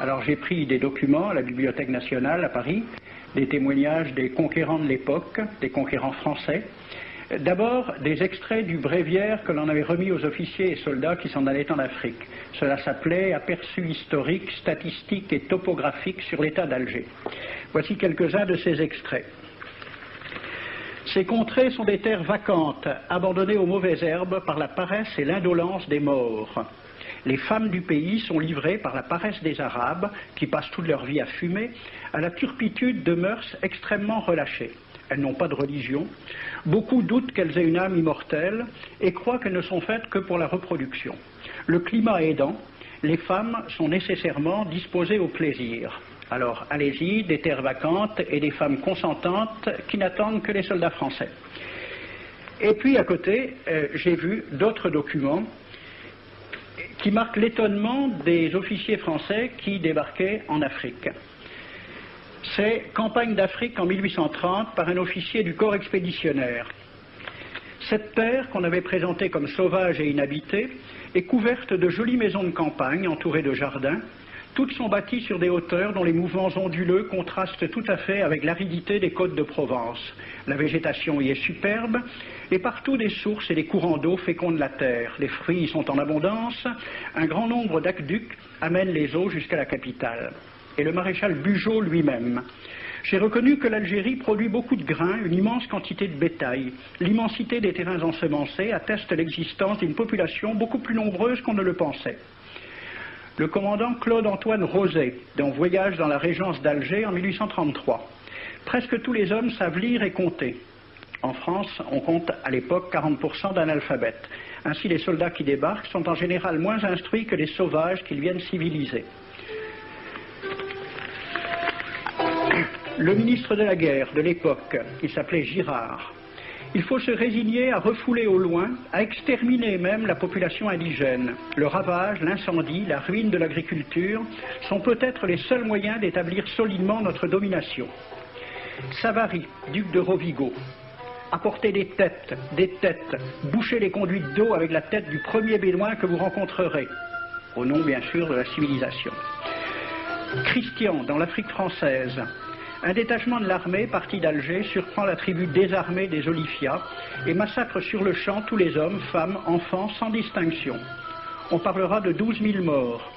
Alors j'ai pris des documents à la Bibliothèque nationale à Paris, des témoignages des conquérants de l'époque, des conquérants français. D'abord, des extraits du bréviaire que l'on avait remis aux officiers et soldats qui s'en allaient en Afrique. Cela s'appelait « Aperçu historique, statistique et topographique sur l'état d'Alger ». Voici quelques-uns de ces extraits. Ces contrées sont des terres vacantes, abandonnées aux mauvaises herbes par la paresse et l'indolence des morts. Les femmes du pays sont livrées par la paresse des Arabes, qui passent toute leur vie à fumer, à la turpitude de mœurs extrêmement relâchées. Elles n'ont pas de religion. Beaucoup doutent qu'elles aient une âme immortelle et croient qu'elles ne sont faites que pour la reproduction. Le climat aidant, les femmes sont nécessairement disposées au plaisir. Alors, allez-y, des terres vacantes et des femmes consentantes qui n'attendent que les soldats français. Et puis, à côté, j'ai vu d'autres documents qui marquent l'étonnement des officiers français qui débarquaient en Afrique. C'est Campagne d'Afrique en 1830 par un officier du corps expéditionnaire. Cette terre, qu'on avait présentée comme sauvage et inhabitée, est couverte de jolies maisons de campagne entourées de jardins. Toutes sont bâties sur des hauteurs dont les mouvements onduleux contrastent tout à fait avec l'aridité des côtes de Provence. La végétation y est superbe, et partout des sources et des courants d'eau fécondent la terre. Les fruits y sont en abondance, un grand nombre d'aqueducs amènent les eaux jusqu'à la capitale. Et le maréchal Bugeaud lui-même. J'ai reconnu que l'Algérie produit beaucoup de grains, une immense quantité de bétail. L'immensité des terrains ensemencés atteste l'existence d'une population beaucoup plus nombreuse qu'on ne le pensait. Le commandant Claude-Antoine Roset, dans Voyage dans la Régence d'Alger en 1833. Presque tous les hommes savent lire et compter. En France, on compte à l'époque 40% d'analphabètes. Ainsi, les soldats qui débarquent sont en général moins instruits que les sauvages qu'ils viennent civiliser. Le ministre de la guerre de l'époque, il s'appelait Girard. Il faut se résigner à refouler au loin, à exterminer même la population indigène. Le ravage, l'incendie, la ruine de l'agriculture sont peut-être les seuls moyens d'établir solidement notre domination. Savary, duc de Rovigo, apportez des têtes, bouchez les conduites d'eau avec la tête du premier bédouin que vous rencontrerez, au nom bien sûr de la civilisation. Christian, dans l'Afrique française, un détachement de l'armée parti d'Alger surprend la tribu désarmée des Olifias et massacre sur le champ tous les hommes, femmes, enfants, sans distinction. On parlera de 12 000 morts.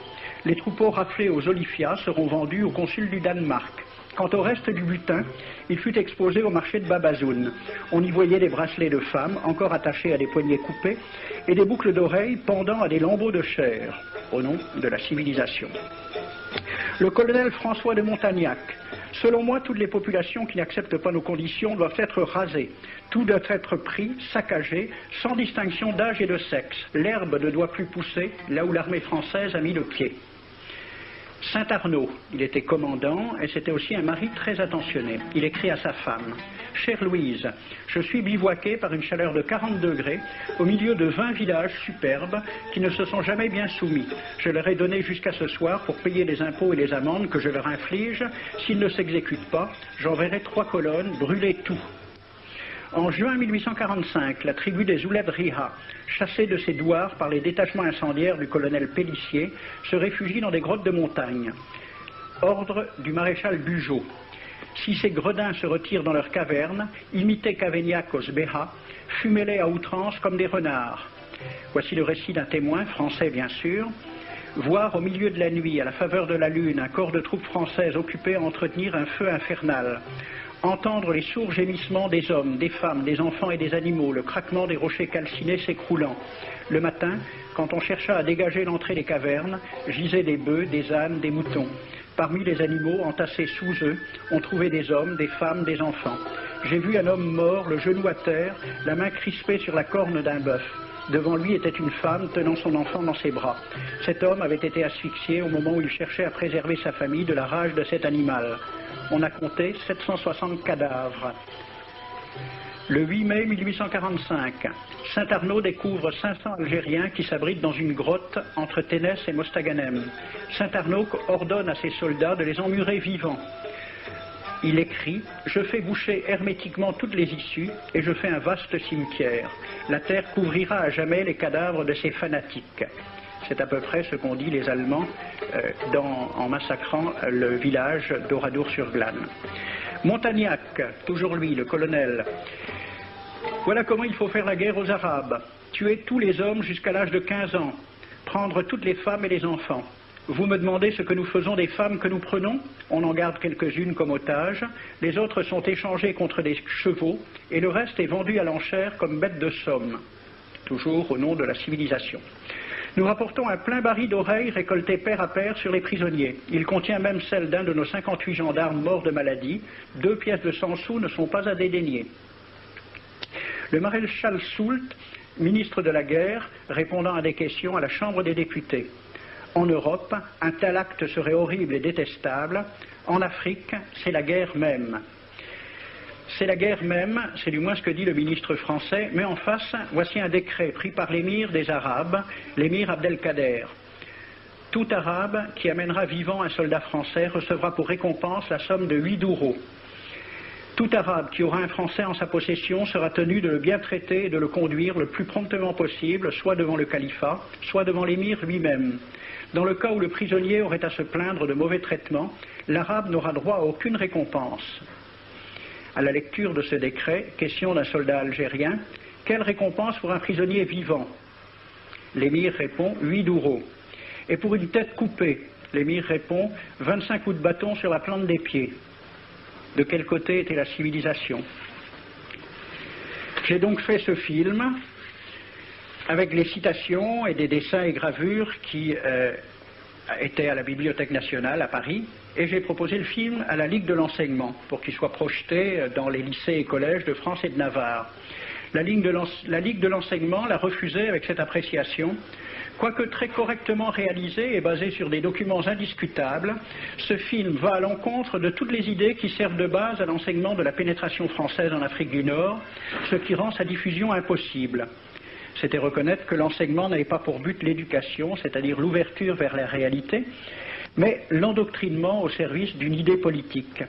Les troupeaux raflés aux Olifias seront vendus au consul du Danemark. Quant au reste du butin, il fut exposé au marché de Babazoun. On y voyait des bracelets de femmes, encore attachés à des poignets coupés, et des boucles d'oreilles pendant à des lambeaux de chair, au nom de la civilisation. Le colonel François de Montagnac. Selon moi, toutes les populations qui n'acceptent pas nos conditions doivent être rasées. Tout doit être pris, saccagé, sans distinction d'âge et de sexe. L'herbe ne doit plus pousser là où l'armée française a mis le pied. Saint-Arnaud, il était commandant et c'était aussi un mari très attentionné. Il écrit à sa femme « Chère Louise, je suis bivouaqué par une chaleur de 40 degrés au milieu de 20 villages superbes qui ne se sont jamais bien soumis. Je leur ai donné jusqu'à ce soir pour payer les impôts et les amendes que je leur inflige. S'ils ne s'exécutent pas, j'enverrai 3 colonnes brûler tout. » En juin 1845, la tribu des Ouled Riha, chassée de ses douars par les détachements incendiaires du colonel Pélissier, se réfugie dans des grottes de montagne. Ordre du maréchal Bugeaud. Si ces gredins se retirent dans leurs cavernes, imitez Cavaignac aux Béha, fumez-les à outrance comme des renards. Voici le récit d'un témoin, français bien sûr. Voir au milieu de la nuit, à la faveur de la lune, un corps de troupes françaises occupé à entretenir un feu infernal. Entendre les sourds gémissements des hommes, des femmes, des enfants et des animaux, le craquement des rochers calcinés s'écroulant. Le matin, quand on chercha à dégager l'entrée des cavernes, gisaient des bœufs, des ânes, des moutons. Parmi les animaux, entassés sous eux, on trouvait des hommes, des femmes, des enfants. J'ai vu un homme mort, le genou à terre, la main crispée sur la corne d'un bœuf. Devant lui était une femme tenant son enfant dans ses bras. Cet homme avait été asphyxié au moment où il cherchait à préserver sa famille de la rage de cet animal. On a compté 760 cadavres. Le 8 mai 1845, Saint-Arnaud découvre 500 Algériens qui s'abritent dans une grotte entre Ténès et Mostaganem. Saint-Arnaud ordonne à ses soldats de les emmurer vivants. Il écrit « Je fais boucher hermétiquement toutes les issues et je fais un vaste cimetière. La terre couvrira à jamais les cadavres de ces fanatiques. » C'est à peu près ce qu'ont dit les Allemands en massacrant le village d'Oradour-sur-Glane. Montagnac, toujours lui, le colonel. Voilà comment il faut faire la guerre aux Arabes. Tuer tous les hommes jusqu'à l'âge de 15 ans. Prendre toutes les femmes et les enfants. Vous me demandez ce que nous faisons des femmes que nous prenons? On en garde quelques-unes comme otages, les autres sont échangées contre des chevaux, et le reste est vendu à l'enchère comme bête de somme, toujours au nom de la civilisation. Nous rapportons un plein baril d'oreilles récolté paire à paire sur les prisonniers. Il contient même celle d'un de nos 58 gendarmes morts de maladie. 2 pièces de 100 sous ne sont pas à dédaigner. Le maréchal Soult, ministre de la guerre, répondant à des questions à la Chambre des députés. En Europe, un tel acte serait horrible et détestable. En Afrique, c'est la guerre même. C'est la guerre même, c'est du moins ce que dit le ministre français, mais en face, voici un décret pris par l'émir des Arabes, l'émir Abdelkader. Tout Arabe qui amènera vivant un soldat français recevra pour récompense la somme de 8 douros. Tout Arabe qui aura un Français en sa possession sera tenu de le bien traiter et de le conduire le plus promptement possible, soit devant le califat, soit devant l'émir lui-même. Dans le cas où le prisonnier aurait à se plaindre de mauvais traitements, l'Arabe n'aura droit à aucune récompense. À la lecture de ce décret, question d'un soldat algérien, quelle récompense pour un prisonnier vivant? L'émir répond 8 douros. Et pour une tête coupée, l'émir répond 25 coups de bâton sur la plante des pieds. De quel côté était la civilisation? J'ai donc fait ce film avec les citations et des dessins et gravures qui étaient à la Bibliothèque nationale à Paris, et j'ai proposé le film à la Ligue de l'enseignement pour qu'il soit projeté dans les lycées et collèges de France et de Navarre. La Ligue de l'enseignement l'a refusé avec cette appréciation. Quoique très correctement réalisé et basé sur des documents indiscutables, ce film va à l'encontre de toutes les idées qui servent de base à l'enseignement de la pénétration française en Afrique du Nord, ce qui rend sa diffusion impossible. C'était reconnaître que l'enseignement n'avait pas pour but l'éducation, c'est-à-dire l'ouverture vers la réalité, mais l'endoctrinement au service d'une idée politique.